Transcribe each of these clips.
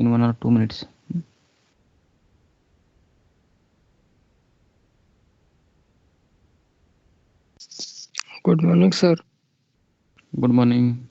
in 1 or 2 minutes. Good morning, sir. Good morning.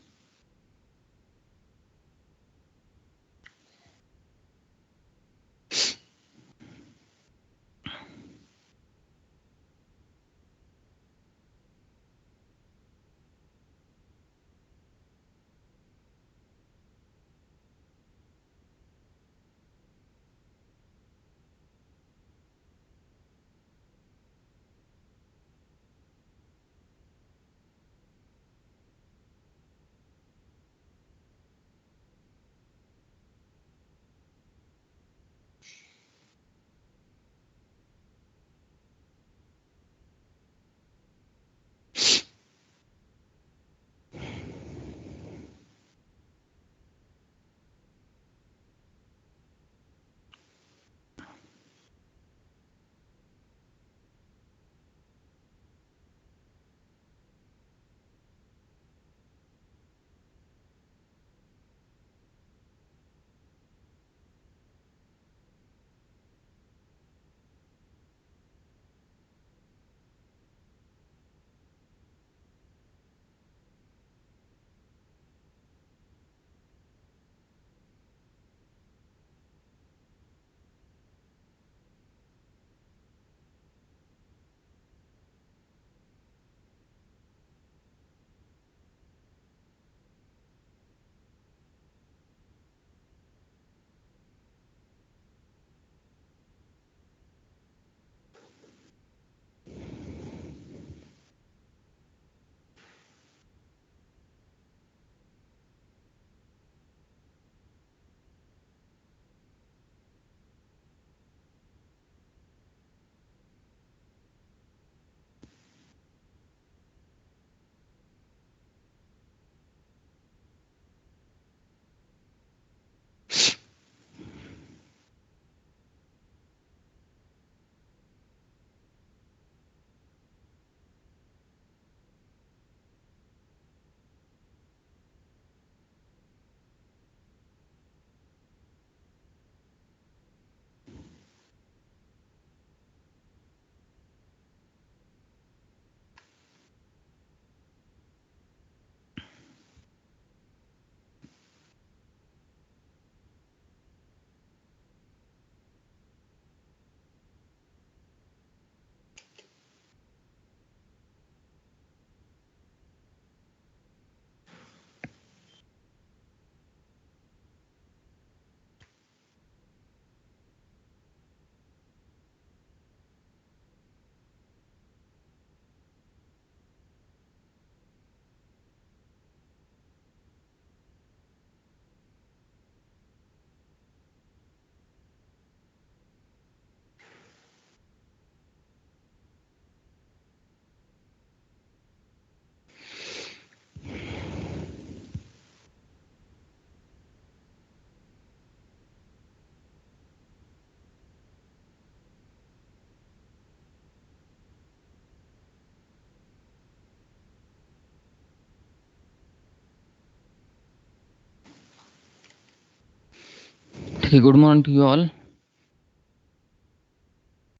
Hey, good morning to you all.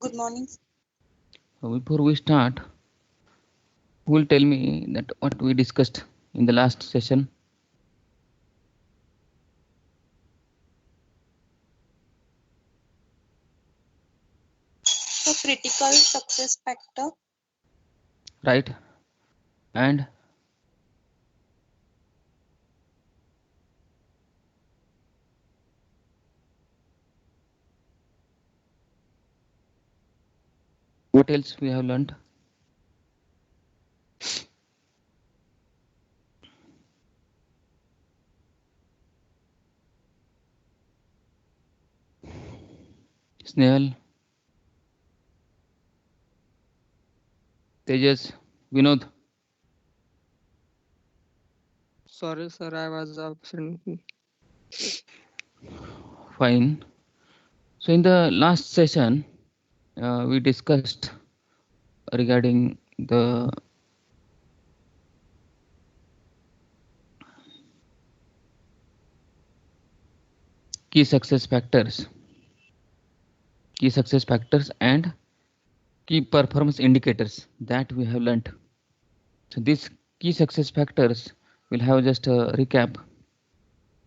Good morning. Before we start, who will tell me that what we discussed in the last session? So critical success factor. Right? And what else we have learned? Snehal, Tejas, Vinod. Sorry, sir, I was absent. Fine. So in the last session, we discussed regarding the key success factors and key performance indicators that we have learnt. So these key success factors will have just a recap.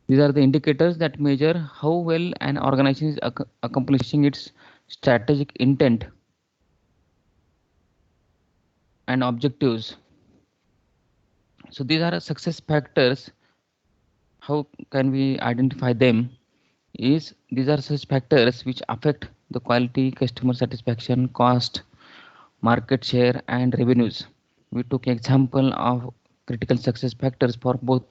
These are the indicators that measure how well an organization is accomplishing its strategic intent and objectives. So these are success factors. How can we identify them? These are such factors which affect the quality, customer satisfaction, cost, market share, and revenues. We took example of critical success factors for both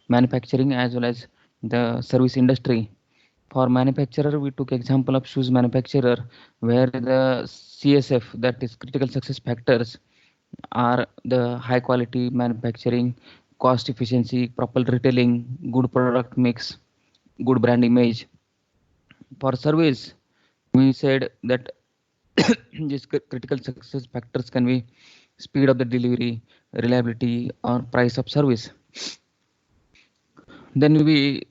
manufacturing as well as the service industry. For manufacturer, we took example of shoes manufacturer, where the CSF, that is critical success factors, are the high quality manufacturing, cost efficiency, proper retailing, good product mix, good brand image. For service, we said that these critical success factors can be speed of the delivery, reliability, or price of service. Then we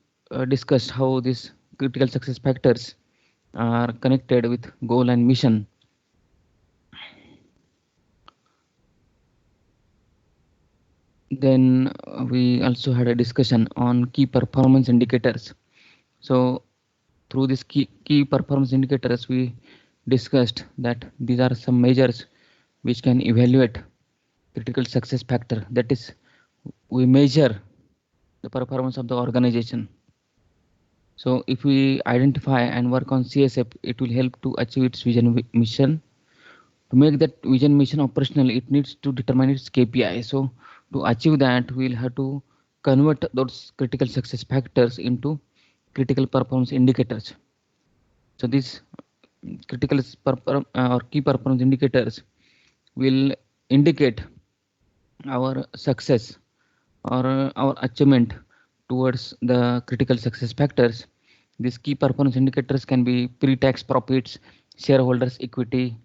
discussed how these critical success factors are connected with goal and mission. Then we also had a discussion on key performance indicators. So through these key performance indicators, we discussed that these are some measures which can evaluate critical success factor. That is, we measure the performance of the organization. So if we identify and work on CSF, it will help to achieve its vision mission. To make that vision mission operational, it needs to determine its KPI. So to achieve that, we'll have to convert those critical success factors into critical performance indicators. So these critical or key performance indicators will indicate our success or our achievement towards the critical success factors. These key performance indicators can be pre-tax profits, shareholders equity.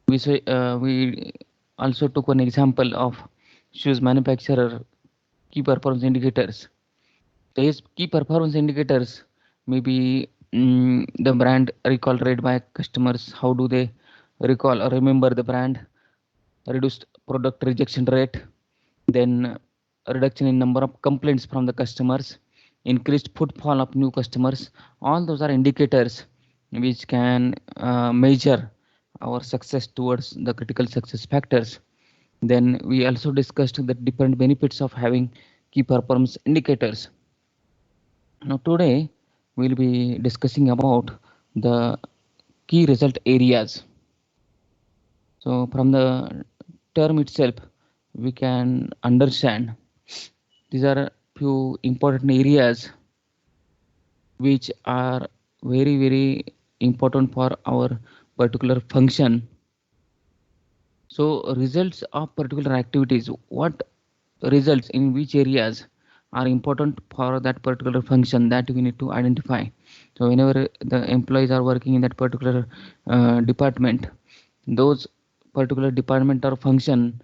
We also took one example of shoes manufacturer key performance indicators. These key performance indicators may be the brand recall rate by customers. How do they recall or remember the brand? Reduced product rejection rate, then reduction in number of complaints from the customers, increased footfall of new customers. All those are indicators which can measure our success towards the critical success factors. Then we also discussed the different benefits of having key performance indicators. Now today we'll be discussing about the key result areas. So from the term itself, we can understand these are few important areas which are very important for our particular function. So results of particular activities, what results in which areas are important for that particular function, that we need to identify. So whenever the employees are working in that particular department, those particular department or function,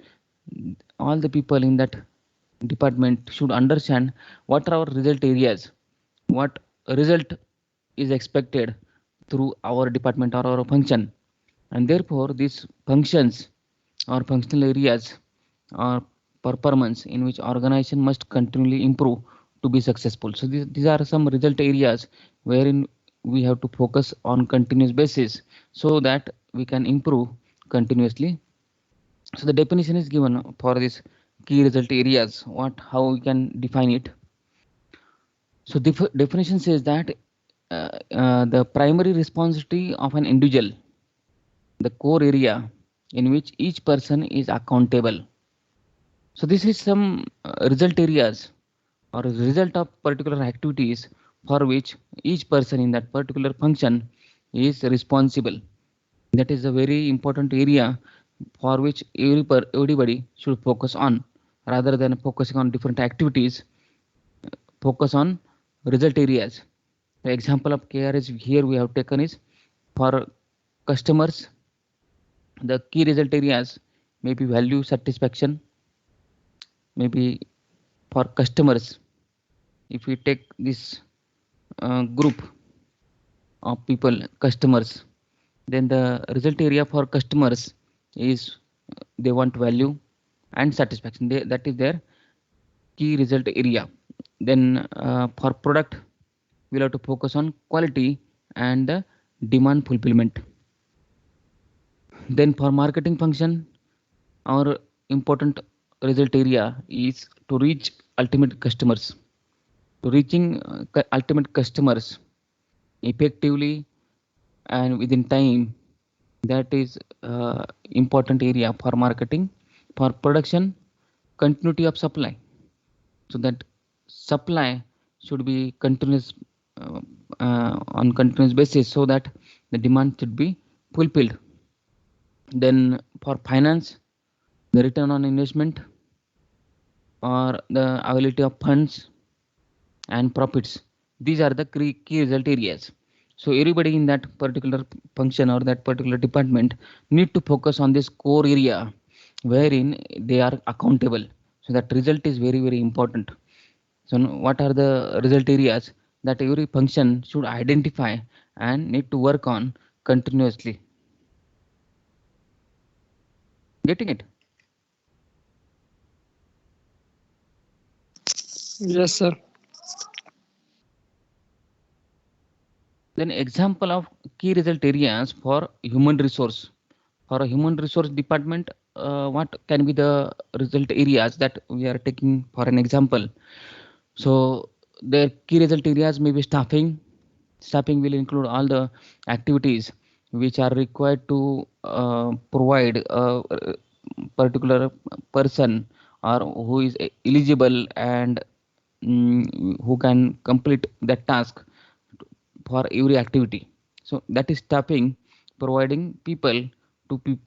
all the people in that department should understand what are our result areas, what result is expected through our department or our function, and therefore these functions or functional areas or performance in which organization must continually improve to be successful. So these are some result areas wherein we have to focus on continuous basis so that we can improve continuously. So the definition is given for this key result areas, how we can define it. So definition says that the primary responsibility of an individual, the core area in which each person is accountable. So this is some result areas or result of particular activities for which each person in that particular function is responsible. That is a very important area for which everybody should focus on, rather than focusing on different activities. Focus on result areas. The example of KRS here we have taken is for customers. The key result areas may be value satisfaction, maybe for customers if we take this group of people, customers, then the result area for customers is they want value and satisfaction. That is their key result area. Then for product, we'll have to focus on quality and the demand fulfillment. Then for marketing function, our important result area is to reach ultimate customers. To reaching ultimate customers effectively and within time, that is important area for marketing. For production, continuity of supply, so that supply should be continuous on continuous basis, so that the demand should be fulfilled. Then for finance, the return on investment or the availability of funds and profits, these are the key result areas. So everybody in that particular function or that particular department need to focus on this core area wherein they are accountable. So that result is very very important. So what are the result areas that every function should identify and need to work on continuously? Getting it? Yes, sir. Then example of key result areas for human resource. For a human resource department, what can be the result areas that we are taking for an example? So the key result areas may be staffing. Staffing will include all the activities which are required to provide a particular person or who is eligible and who can complete that task for every activity. So that is staffing, providing people to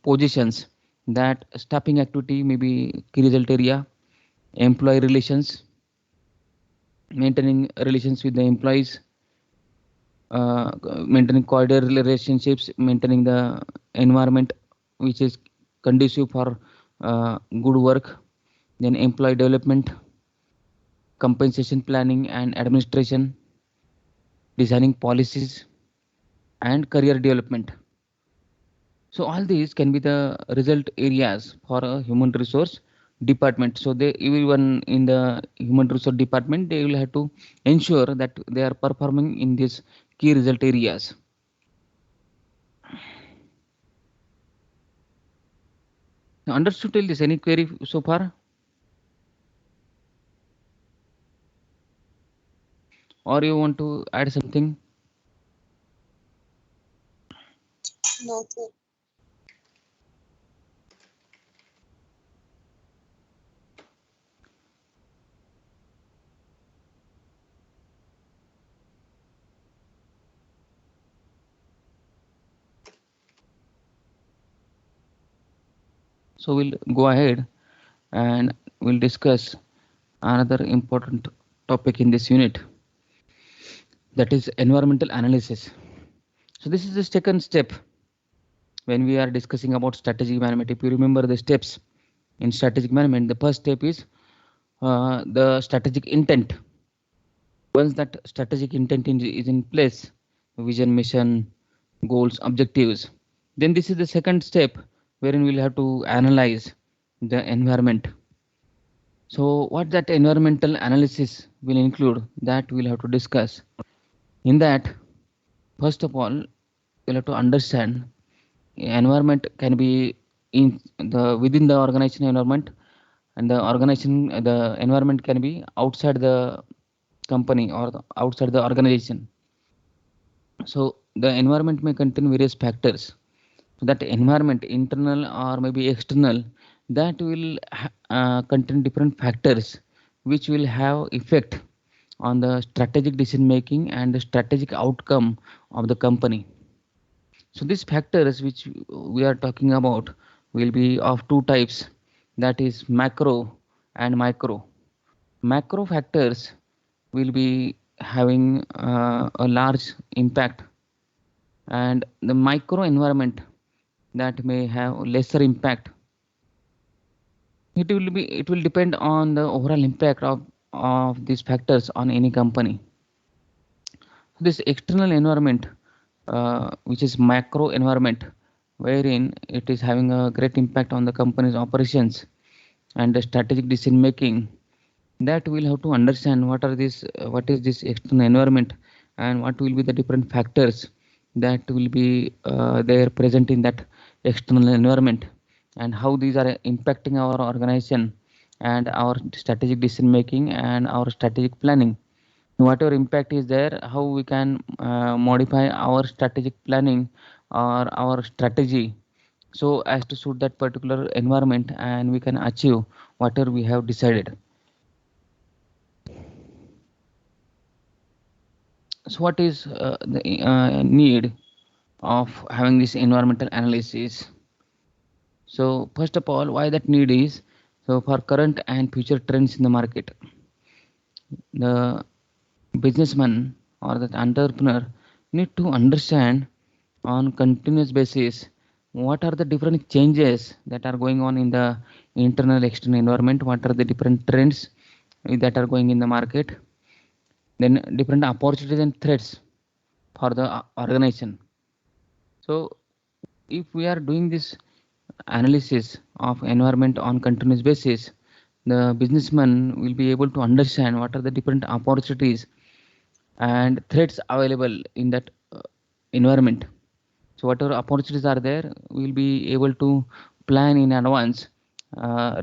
positions. That staffing activity may be key result area. Employee relations, maintaining relations with the employees, maintaining cordial relationships, maintaining the environment which is conducive for good work. Then employee development, compensation planning and administration, designing policies and career development. So all these can be the result areas for a human resource department. So they, everyone in the human resource department, they will have to ensure that they are performing in these key result areas. Understood till this? Any query so far? Or you want to add something? No, sir. So we'll go ahead and we'll discuss another important topic in this unit, that is environmental analysis. So this is the second step when we are discussing about strategic management. If you remember the steps in strategic management, the first step is the strategic intent. Once that strategic intent is in place, vision, mission, goals, objectives, then this is the second step wherein we'll have to analyze the environment. So what that environmental analysis will include, that we'll have to discuss. In that, first of all, we'll have to understand environment can be in the within the organization environment, and the organization, the environment can be outside the company or outside the organization. So the environment may contain various factors. So that environment, internal or maybe external, that will contain different factors which will have effect on the strategic decision making and the strategic outcome of the company. So these factors which we are talking about will be of two types, that is macro and micro. Macro factors will be having a large impact, and the micro environment that may have lesser impact. It will depend on the overall impact of these factors on any company. This external environment, which is macro environment, wherein it is having a great impact on the company's operations and the strategic decision making, that we'll have to understand what is this external environment, and what will be the different factors that will be there present in that external environment, and how these are impacting our organization and our strategic decision making and our strategic planning. Whatever impact is there, how we can modify our strategic planning or our strategy so as to suit that particular environment, and we can achieve whatever we have decided. So what is the need of having this environmental analysis? So first of all, why that need is, so for current and future trends in the market, the businessman or the entrepreneur need to understand on continuous basis what are the different changes that are going on in the internal external environment, what are the different trends that are going in the market, then different opportunities and threats for the organization. So if we are doing this analysis of environment on continuous basis, the businessman will be able to understand what are the different opportunities and threats available in that environment. So whatever opportunities are there, we will be able to plan in advance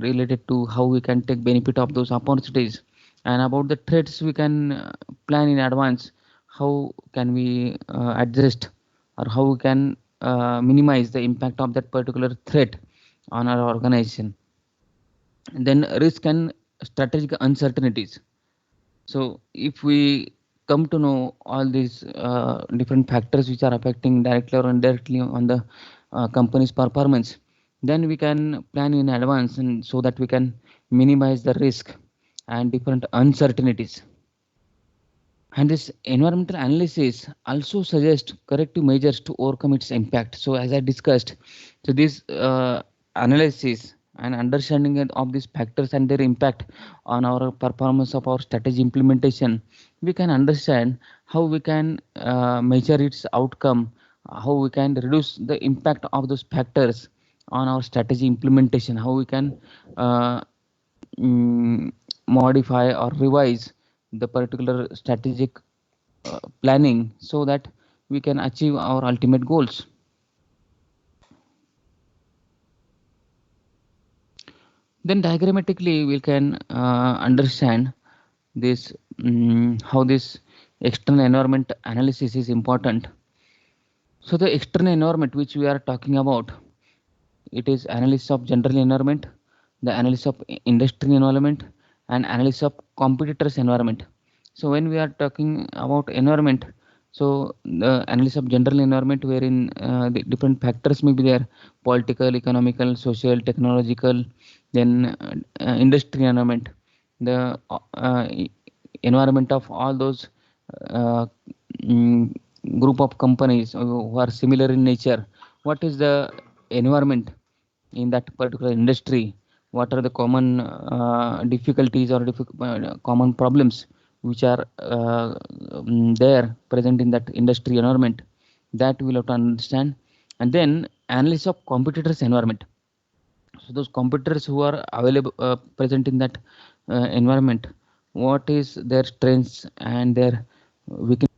related to how we can take benefit of those opportunities. And about the threats, we can plan in advance how can we adjust, or how we can minimize the impact of that particular threat on our organization. And then risk and strategic uncertainties. So if we come to know all these different factors which are affecting directly or indirectly on the company's performance, then we can plan in advance, and so that we can minimize the risk and different uncertainties. And this environmental analysis also suggests corrective measures to overcome its impact. So as I discussed, so this analysis and understanding of these factors and their impact on our performance of our strategy implementation, we can understand how we can measure its outcome, how we can reduce the impact of those factors on our strategy implementation, how we can uh, modify or revise the particular strategic planning so that we can achieve our ultimate goals. Then diagrammatically we can understand this, how this external environment analysis is important. So the external environment which we are talking about, it is analysis of general environment, the analysis of industry environment, and analysis of competitors environment. So when we are talking about environment, so the analysis of general environment, wherein the different factors may be there: political, economical, social, technological, then industry environment, the environment of all those uh, mm, group of companies who are similar in nature. What is the environment in that particular industry? What are the common difficulties or common problems which are there present in that industry environment? That we will have to understand. And then analysis of competitors environment. So those competitors who are available present in that environment, what is their strengths and their weaknesses?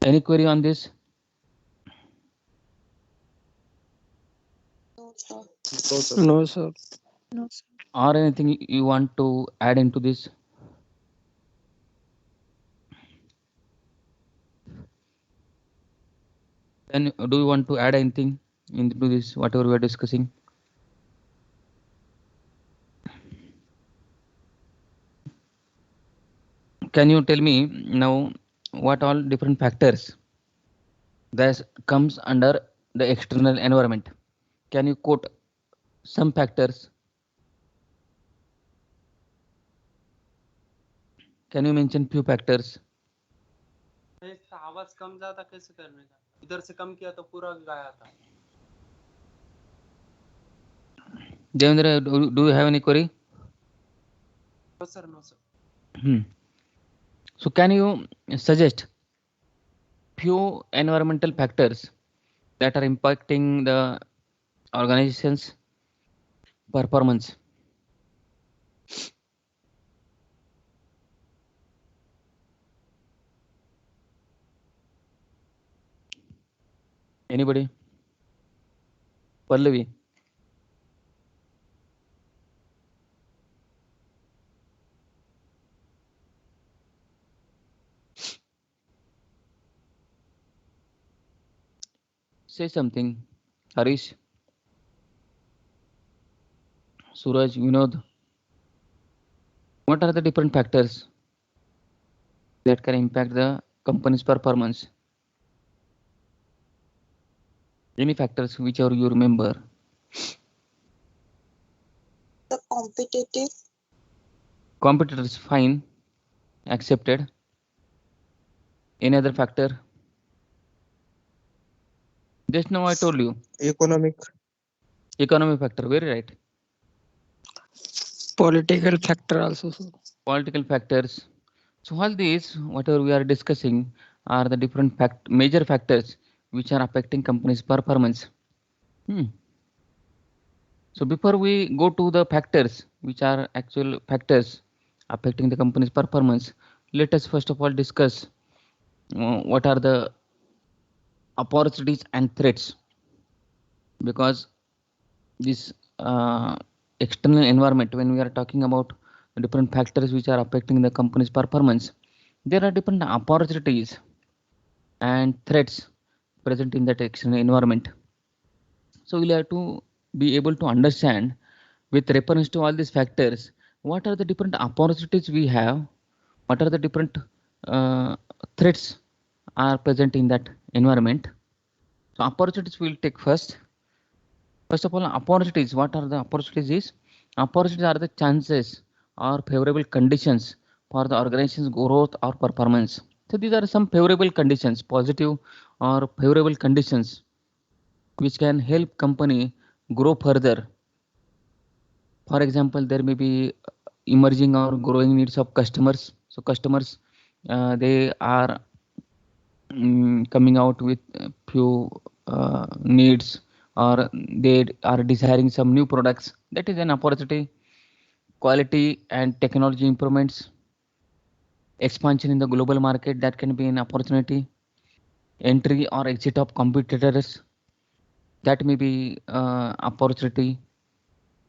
Any query on this? No, sir. No, sir. No, sir. No, sir. Or anything you want to add into this? Then do you want to add anything into this, whatever we are discussing? Can you tell me now what all different factors that comes under the external environment? Can you quote some factors? Can you mention few factors? इसका आवाज कम ज्यादा कैसे करने का? इधर से कम किया तो पूरा गाया था. Devendra, do you have any query? No, sir. No, sir. So can you suggest few environmental factors that are impacting the organization's performance? Anybody? Pallavi. Say something. Harish, Suraj, Vinod. What are the different factors that can impact the company's performance? Any factors whichever you remember? The competitive. Competitors, fine, accepted. Any other factor? Just now I told you. Economic. Economic factor, very right. Political factor also, sir. Political factors. So all these, whatever we are discussing, are the different major factors which are affecting company's performance. So before we go to the factors which are actual factors affecting the company's performance, let us first of all discuss what are the opportunities and threats, because this external environment, when we are talking about different factors which are affecting the company's performance, there are different opportunities and threats present in that external environment. So we'll have to be able to understand with reference to all these factors, what are the different opportunities we have, what are the different threats are present in that environment. So opportunities we'll take first. First of all, opportunities. What are the opportunities? Opportunities are the chances or favorable conditions for the organization's growth or performance. So these are some favorable conditions, positive or favorable conditions, which can help company grow further. For example, there may be emerging or growing needs of customers. So customers, they are coming out with few needs, or they are desiring some new products. That is an opportunity. Quality and technology improvements, expansion in the global market, that can be an opportunity. Entry or exit of competitors, that may be opportunity.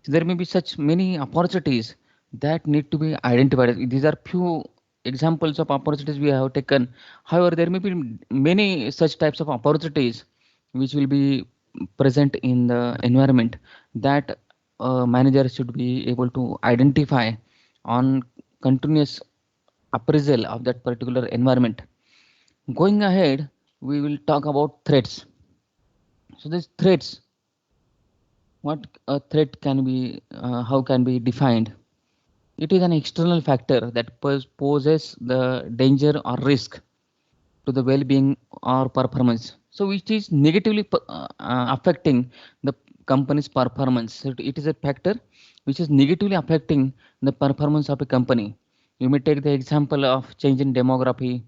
So there may be such many opportunities that need to be identified. These are few examples of opportunities we have taken. However, there may be many such types of opportunities which will be present in the environment that manager should be able to identify on continuous appraisal of that particular environment. Going ahead, we will talk about threats. So these threats, what a threat can be, how can be defined? It is an external factor that poses the danger or risk to the well-being or performance. So which is negatively affecting the company's performance. So it is a factor which is negatively affecting the performance of a company. You may take the example of change in demography,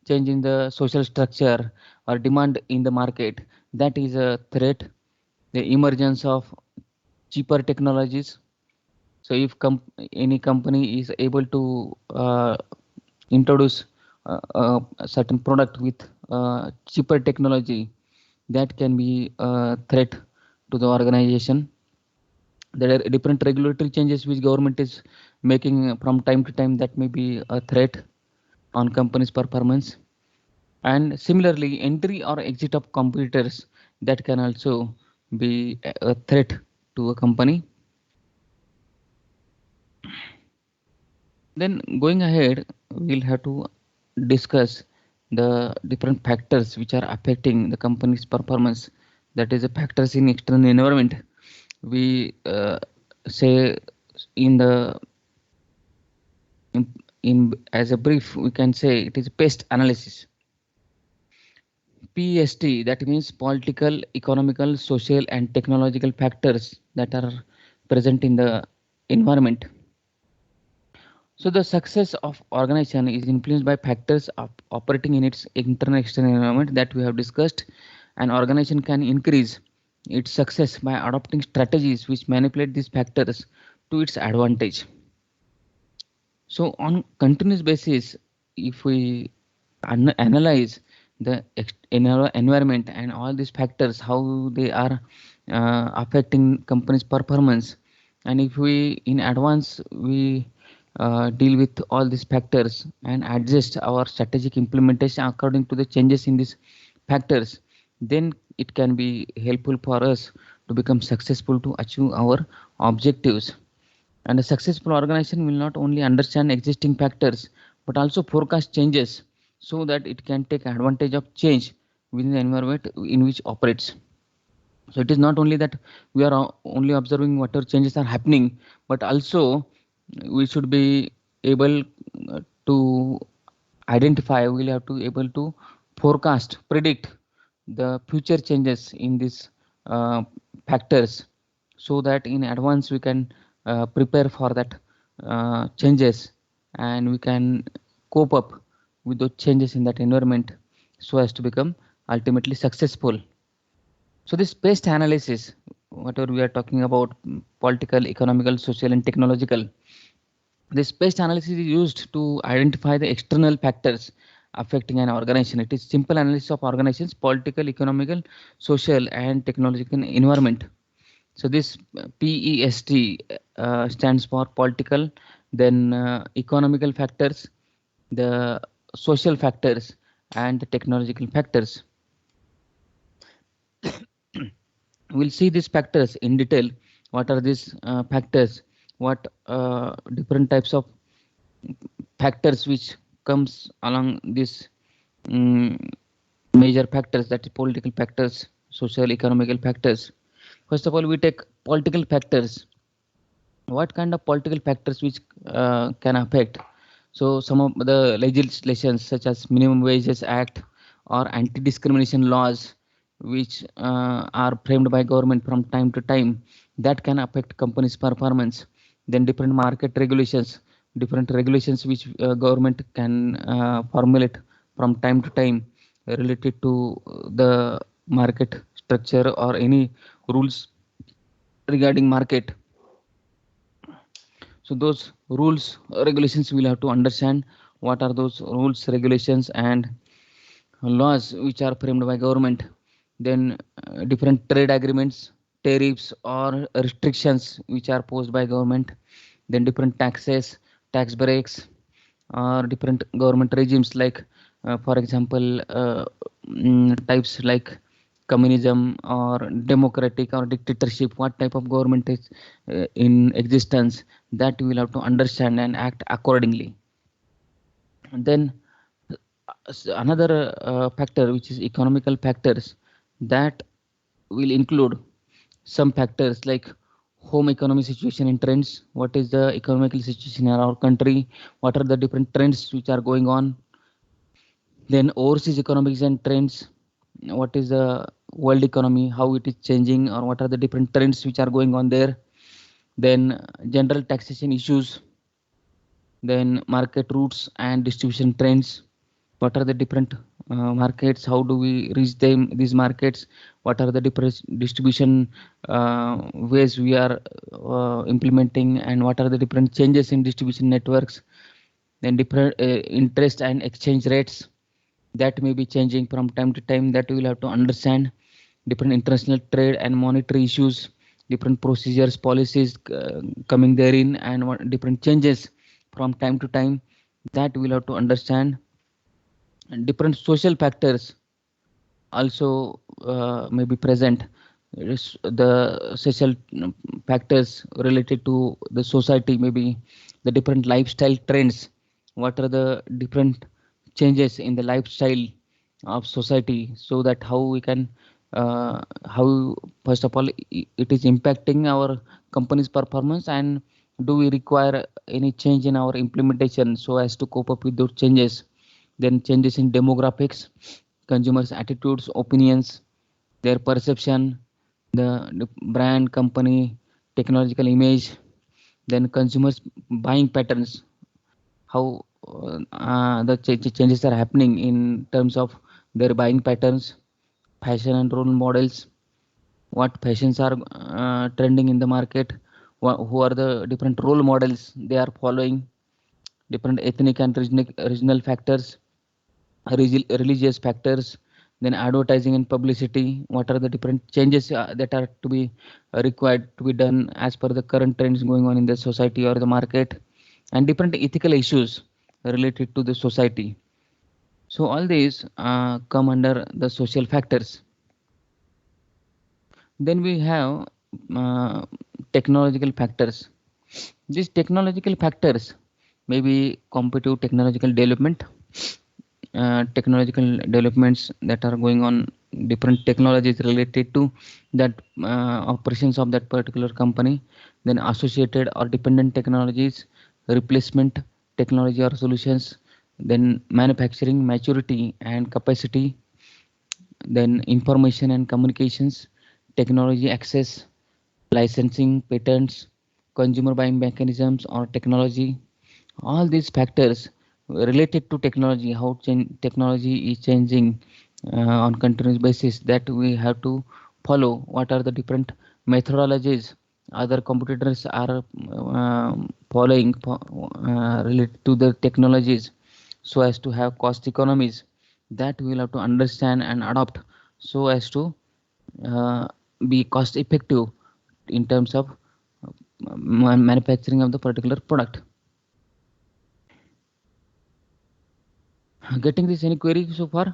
change in the social structure, or demand in the market. That is a threat. The emergence of cheaper technologies. So if any company is able to introduce a certain product with cheaper technology, that can be a threat to the organization. There are different regulatory changes which government is making from time to time that may be a threat on companies' performance. And similarly, entry or exit of competitors that can also be a threat to a company. Then going ahead, we'll have to discuss the different factors which are affecting the company's performance. That is the factors in external environment. We say in the in as a brief, we can say it is pest analysis. PEST, that means political, economical, social, and technological factors that are present in the environment. So the success of organization is influenced by factors of operating in its internal external environment that we have discussed. An organization can increase its success by adopting strategies which manipulate these factors to its advantage. So on continuous basis, if we analyze the environment and all these factors, how they are affecting company's performance, and if we in advance we deal with all these factors and adjust our strategic implementation according to the changes in these factors, then it can be helpful for us to become successful to achieve our objectives. And a successful organization will not only understand existing factors but also forecast changes so that it can take advantage of change within the environment in which operates. So it is not only that we are only observing whatever changes are happening, but also we should be able to identify, we'll have to able to forecast, predict the future changes in these factors so that in advance we can prepare for that changes and we can cope up with those changes in that environment so as to become ultimately successful. So this pest analysis, whatever we are talking about, political, economical, social, and technological, this pest analysis is used to identify the external factors affecting an organization. It is simple analysis of organizations, political, economical, social, and technological environment. So this PEST stands for political, then economical factors, the social factors, and the technological factors. We'll see these factors in detail. What are these factors? What different types of factors which comes along these um, major factors, that is political factors, social, economical factors. First of all, we take political factors. What kind of political factors which can affect? So some of the legislations such as minimum wages act or anti-discrimination laws which are framed by government from time to time, that can affect companies performance. Then different regulations which government can formulate from time to time related to the market structure or any rules regarding market. So those rules, regulations, we'll have to understand what are those rules, regulations, and laws which are framed by government. Then different trade agreements, tariffs, or restrictions which are posed by government. Then different taxes, tax breaks, or different government regimes like, for example, types like communism or democratic or dictatorship. What type of government is in existence, that we will have to understand and act accordingly. And then another factor which is economical factors, that will include some factors like home economy situation and trends. What is the economical situation in our country? What are the different trends which are going on? Then overseas economics and trends. What is the world economy, how it is changing, or what are the different trends which are going on there? Then general taxation issues, then market routes and distribution trends. What are the different markets, how do we reach them, these markets? What are the different distribution ways we are implementing, and what are the different changes in distribution networks? Then different interest and exchange rates that may be changing from time to time, that we will have to understand. Different international trade and monetary issues, different procedures, policies coming therein, and different changes from time to time, that we'll have to understand. And different social factors also may be present. The social factors related to the society, maybe the different lifestyle trends. What are the different changes in the lifestyle of society, so that how we can how, first of all, it is impacting our company's performance, and do we require any change in our implementation so as to cope up with those changes. Then changes in demographics, consumers' attitudes, opinions, their perception, the brand, company, technological image, then consumers' buying patterns, how the changes are happening in terms of their buying patterns, fashion and role models, what fashions are trending in the market, who are the different role models they are following, different ethnic and regional factors, religious factors, then advertising and publicity. What are the different changes that are to be required to be done as per the current trends going on in the society or the market, and different ethical issues related to the society. So all these come under the social factors. Then we have uh, technological factors. These technological factors may be competitive technological development, technological developments that are going on, different technologies related to that operations of that particular company, then associated or dependent technologies, replacement technology or solutions, then manufacturing maturity and capacity, then information and communications, technology access, licensing, patents, consumer buying mechanisms or technology. All these factors related to technology, how technology is changing on continuous basis, that we have to follow. What are the different methodologies other competitors are following related to the technologies, so as to have cost economies, that we will have to understand and adopt, so as to uh, be cost effective in terms of manufacturing of the particular product. Getting this, any query so far?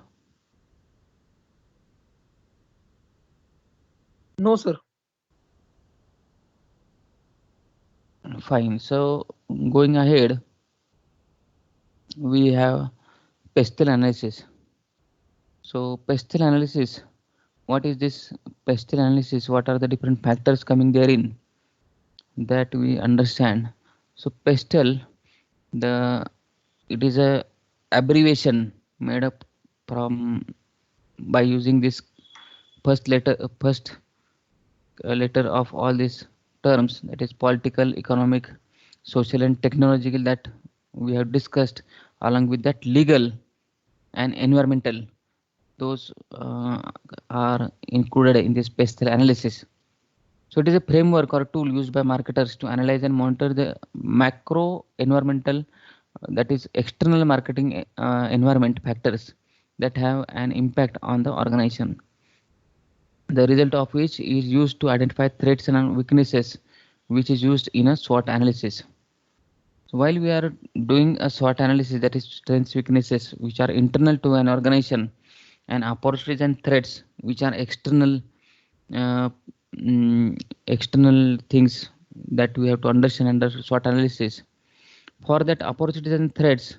No, sir. Fine. So going ahead, we have pestle analysis. So pestle analysis, what is this pestle analysis? What are the different factors coming therein, that we understand? So pestle, the it is a abbreviation made up from by using this first letter of all these terms, that is political, economic, social and technological, that we have discussed, along with that legal and environmental, those are included in this pestle analysis. So it is a framework or tool used by marketers to analyze and monitor the macro environmental, that is external marketing environment factors that have an impact on the organization, the result of which is used to identify threats and weaknesses, which is used in a SWOT analysis. So while we are doing a SWOT analysis, that is strengths, weaknesses, which are internal to an organization, and opportunities and threats, which are external, uh, external things that we have to understand under SWOT analysis. For that opportunities and threats,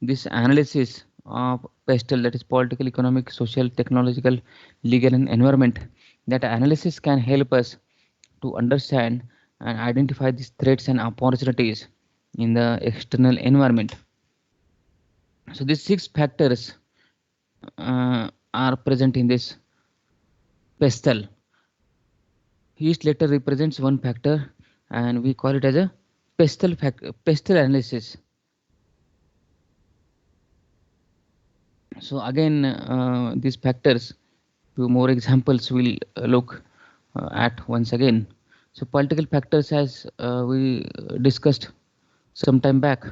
this analysis of pestle, that is political, economic, social, technological, legal and environment, that analysis can help us to understand and identify these threats and opportunities in the external environment. So these six factors are present in this pestle. Each letter represents one factor, and we call it as a pestle analysis. So again, these factors, few more examples we'll look at once again. So political factors, as we discussed some time back,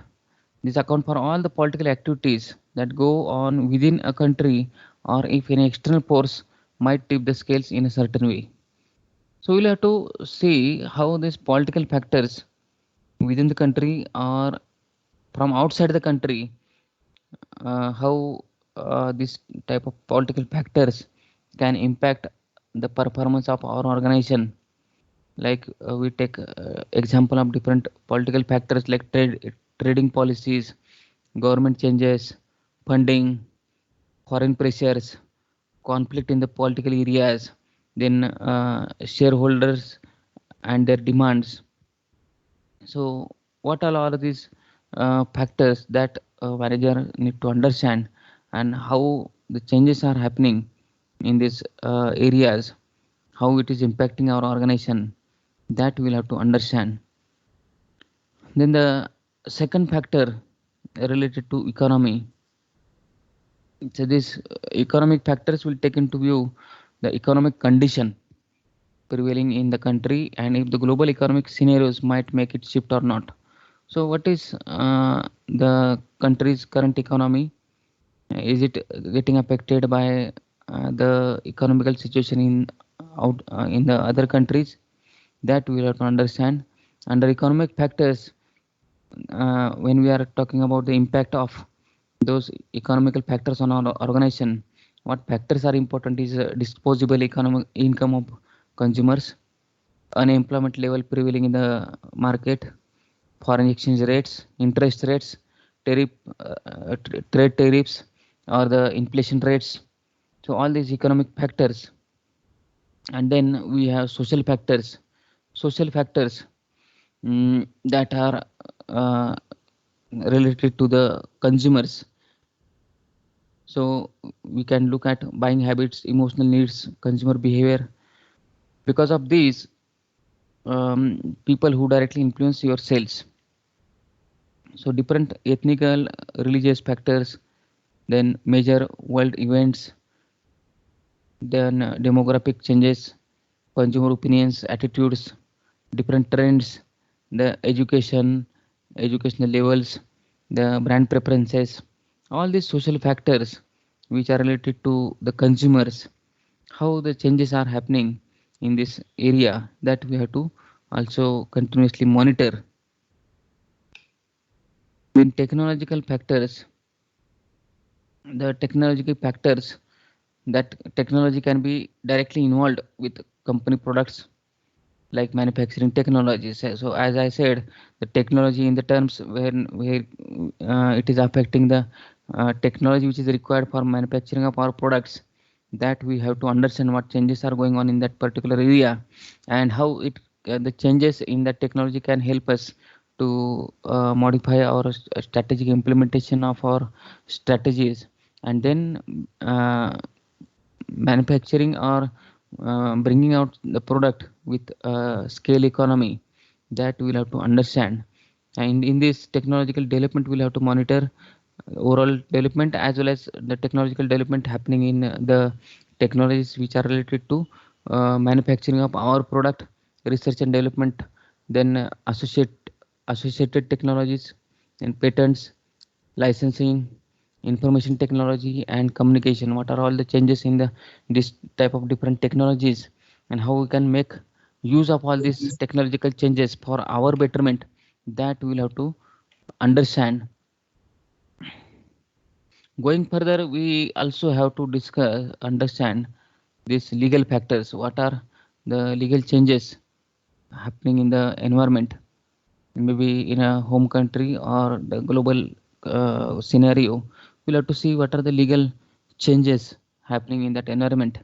these account for all the political activities that go on within a country, or if any external force might tip the scales in a certain way. So we'll have to see how these political factors within the country or from outside the country, how this type of political factors can impact the performance of our organization. Like we take example of different political factors like trading policies, government changes, funding, foreign pressures, conflict in the political areas, then shareholders and their demands. So, what are all of these factors that manager need to understand, and how the changes are happening in these areas, how it is impacting our organization, that we'll have to understand. Then the second factor related to economy. So these economic factors will take into view the economic condition prevailing in the country and if the global economic scenarios might make it shift or not. So what is the country's current economy? Is it getting affected by the economical situation in the other countries? That we have to understand. Under economic factors, when we are talking about the impact of those economical factors on our organization, what factors are important is disposable economic income of consumers, unemployment level prevailing in the market, foreign exchange rates, interest rates, tariff, trade tariffs, or the inflation rates. So all these economic factors, and then we have social factors. Social factors that are uh, related to the consumers. So we can look at buying habits, emotional needs, consumer behavior. Because of these, people who directly influence your sales. So different ethnical, religious factors, then major world events, then demographic changes, consumer opinions, attitudes, different trends, the education, educational levels, the brand preferences, all these social factors which are related to the consumers, how the changes are happening in this area, that we have to also continuously monitor. Then technological factors, the technological factors, that technology can be directly involved with company products like manufacturing technologies. So as I said, the technology in the terms where it is affecting the technology which is required for manufacturing of our products, that we have to understand what changes are going on in that particular area, and how it the changes in that technology can help us to modify our strategic implementation of our strategies, and then manufacturing or bringing out the product with scale economy, that we'll have to understand. And in this technological development, we'll have to monitor overall development as well as the technological development happening in the technologies which are related to manufacturing of our product, research and development, then associated technologies and patents, licensing, information technology and communication. What are all the changes in the this type of different technologies, and how we can make use of all these technological changes for our betterment, that we'll have to understand. Going further, we also have to discuss understand these legal factors. What are the legal changes happening in the environment, maybe in a home country or the global scenario? We'll have to see what are the legal changes happening in that environment.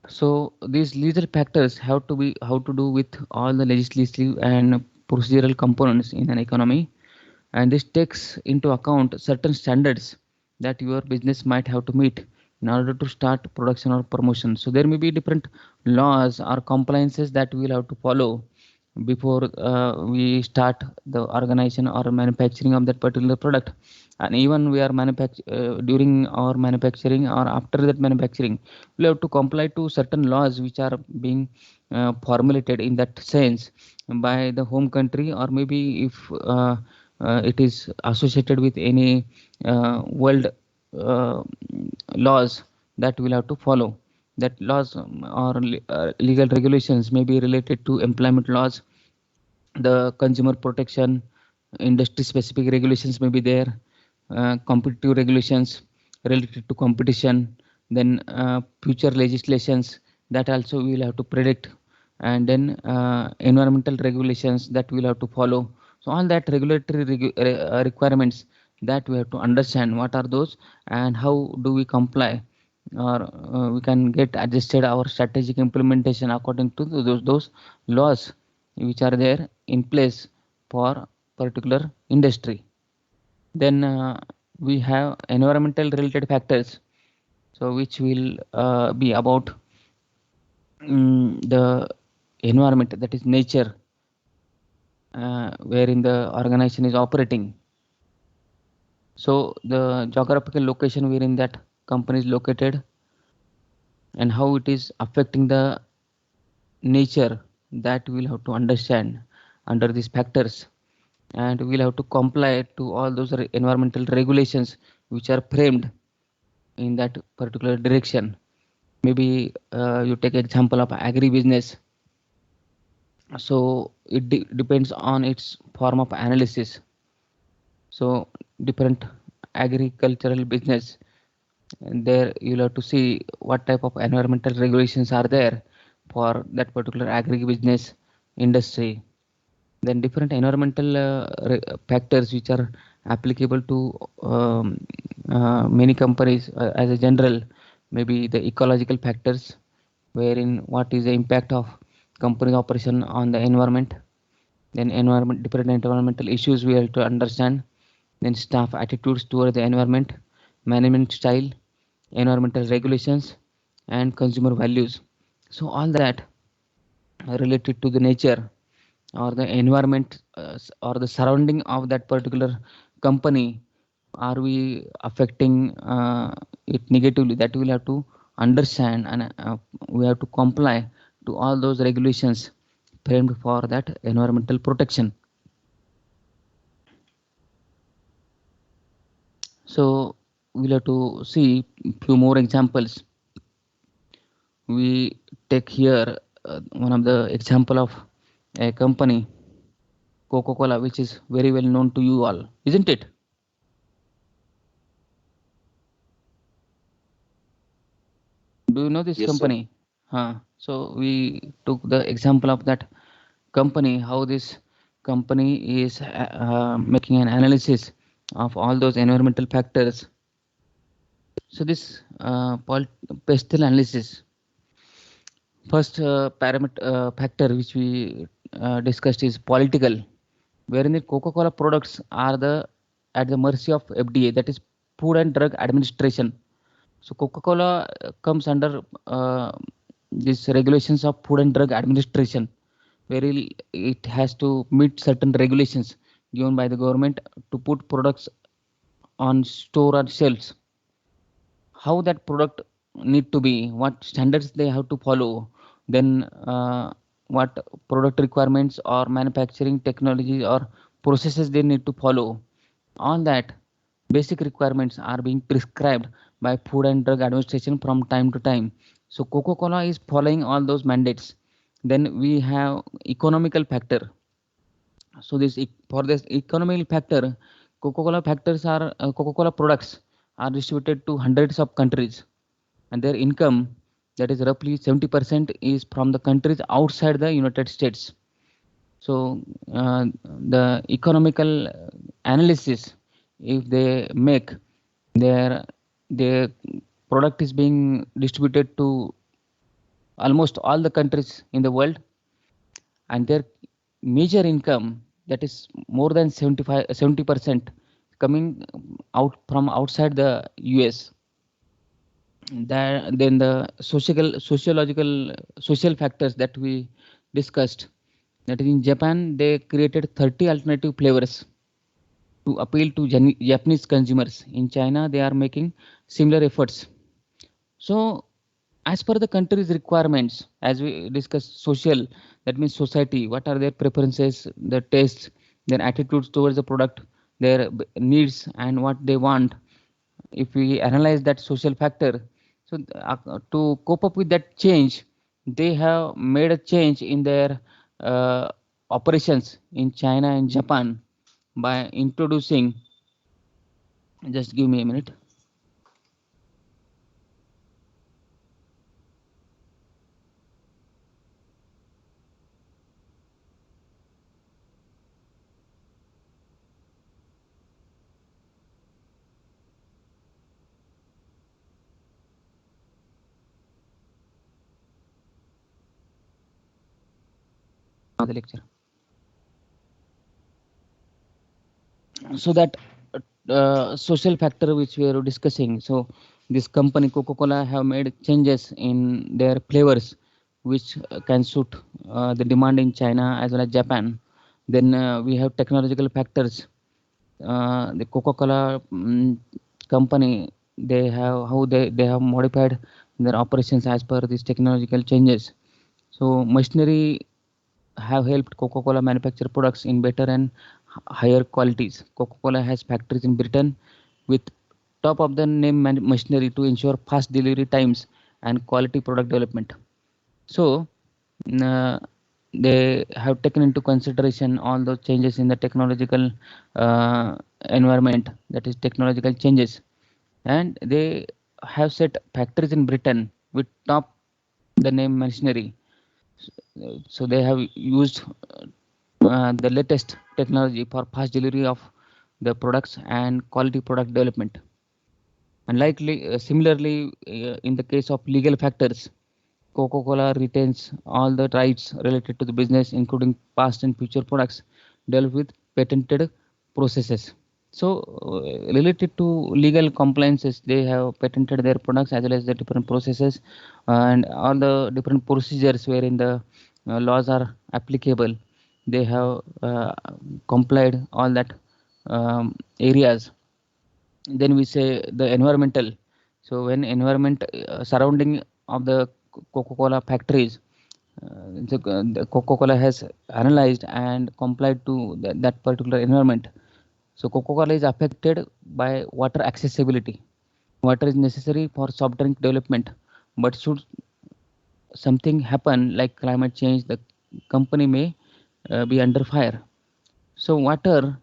So these legal factors have to be how to do with all the legislative and procedural components in an economy, and this takes into account certain standards that your business might have to meet in order to start production or promotion. So there may be different laws or compliances that we will have to follow before we start the organization or manufacturing of that particular product. And even we are during our manufacturing or after that manufacturing, we have to comply to certain laws which are being formulated in that sense by the home country, or maybe if it is associated with any world uh, laws that we'll have to follow. that laws or legal regulations may be related to employment laws, the consumer protection, industry specific regulations may be there, competitive regulations related to competition, then future legislations that also we will have to predict, and then environmental regulations that we will have to follow. So all that regulatory requirements that we have to understand what are those and how do we comply, or we can get adjusted our strategic implementation according to those laws which are there in place for particular industry. Then we have environmental related factors, so which will be about the environment, that is nature, wherein the organization is operating. So the geographical location wherein that company is located and how it is affecting the nature, that we'll have to understand under these factors, and we'll have to comply to all those environmental regulations which are framed in that particular direction. Maybe you take example of agribusiness, so it depends on its form of analysis. So different agricultural business, and there you'll have to see what type of environmental regulations are there for that particular agribusiness industry. Then different environmental factors which are applicable to many companies as a general, maybe the ecological factors, wherein what is the impact of company operation on the environment. Then environment, different environmental issues we have to understand. Then staff attitudes toward the environment, management style, environmental regulations, and consumer values. So all that related to the nature or the environment or the surrounding of that particular company, are we affecting it negatively, that we'll have to understand, and we have to comply to all those regulations framed for that environmental protection. So we'll have to see few more examples. We take here one of the example of a company, Coca-Cola, which is very well known to you all, isn't it? Do you know this Yes, sir. company? So we took the example of that company, how this company is making an analysis of all those environmental factors. So this Pestle Analysis, first parameter factor which we discussed is political, wherein the Coca-Cola products are at the mercy of FDA, that is Food and Drug Administration. So Coca-Cola comes under these regulations of Food and Drug Administration, where it has to meet certain regulations given by the government to put products on store or shelves. How that product need to be, what standards they have to follow, then what product requirements or manufacturing technology or processes they need to follow. All that basic requirements are being prescribed by Food and Drug Administration from time to time. So Coca-Cola is following all those mandates. Then we have economical factor. So for this economical factor, Coca-Cola products are distributed to hundreds of countries, and their income, that is roughly 70%, is from the countries outside the United States. So the economical analysis, if they make, their product is being distributed to almost all the countries in the world, and their major income, that is more than 70% coming out from outside the US. Then the social factors that we discussed, that is in Japan they created 30 alternative flavors to appeal to Japanese consumers. In China they are making similar efforts. So as per the country's requirements, as we discussed, social, that means society, what are their preferences, their tastes, their attitudes towards the product, their needs and what they want. If we analyze that social factor, So to cope up with that change, they have made a change in their operations in China and Japan by introducing. Just give me a minute. The lecture. So that social factor which we are discussing. So this company Coca-Cola have made changes in their flavors, which can suit the demand in China as well as Japan. Then we have technological factors. The Coca-Cola company, they have how they have modified their operations as per these technological changes. So machinery have helped Coca-Cola manufacture products in better and higher qualities. Coca-Cola has factories in Britain with top of the name machinery to ensure fast delivery times and quality product development. So uh, they have taken into consideration all those changes in the technological environment, that is technological changes, and they have set factories in Britain with top the name machinery. So they have used the latest technology for fast delivery of the products and quality product development. And likely, similarly, in the case of legal factors, Coca-Cola retains all the rights related to the business, including past and future products, developed with patented processes. So, related to legal compliances, they have patented their products as well as the different processes and all the different procedures wherein the laws are applicable. They have complied all that areas. Then we say the environmental. So when environment surrounding of the Coca-Cola factories, the Coca-Cola has analyzed and complied to that particular environment. So Coca-Cola is affected by water accessibility. Water is necessary for soft drink development, but should something happen like climate change, the company may be under fire. So water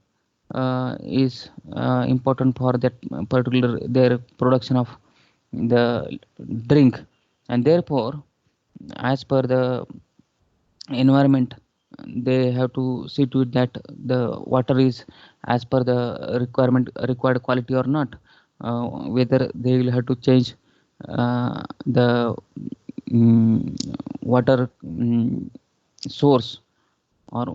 is important for that particular their production of the drink, and therefore, as per the environment, they have to see to it that the water is as per the required quality or not. Whether they will have to change the water source or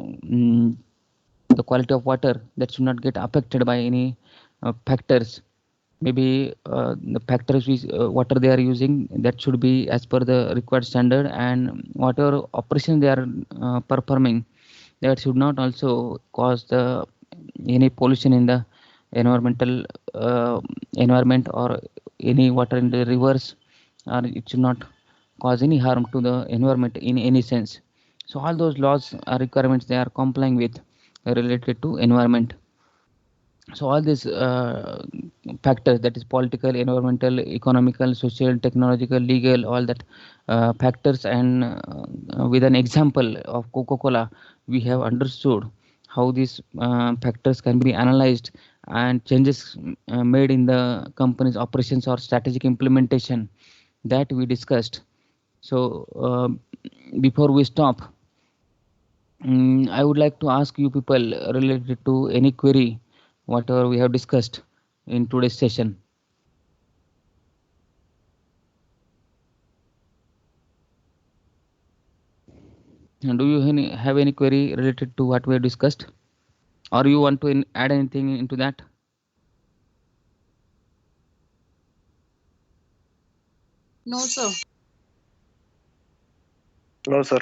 the quality of water, that should not get affected by any factors. Maybe the factors which water they are using, that should be as per the required standard, and whatever operation they are performing, that should not also cause the any pollution in the environmental environment or any water in the rivers, or it should not cause any harm to the environment in any sense. So all those laws or requirements they are complying with related to environment. So all these factors, that is political, environmental, economical, social, technological, legal, all that factors, and with an example of Coca-Cola, we have understood how these factors can be analyzed and changes made in the company's operations or strategic implementation, that we discussed. So before we stop, I would like to ask you people related to any query, whatever we have discussed in today's session. Do you have any query related to what we have discussed, or you want to add anything into that? No, sir. No, sir.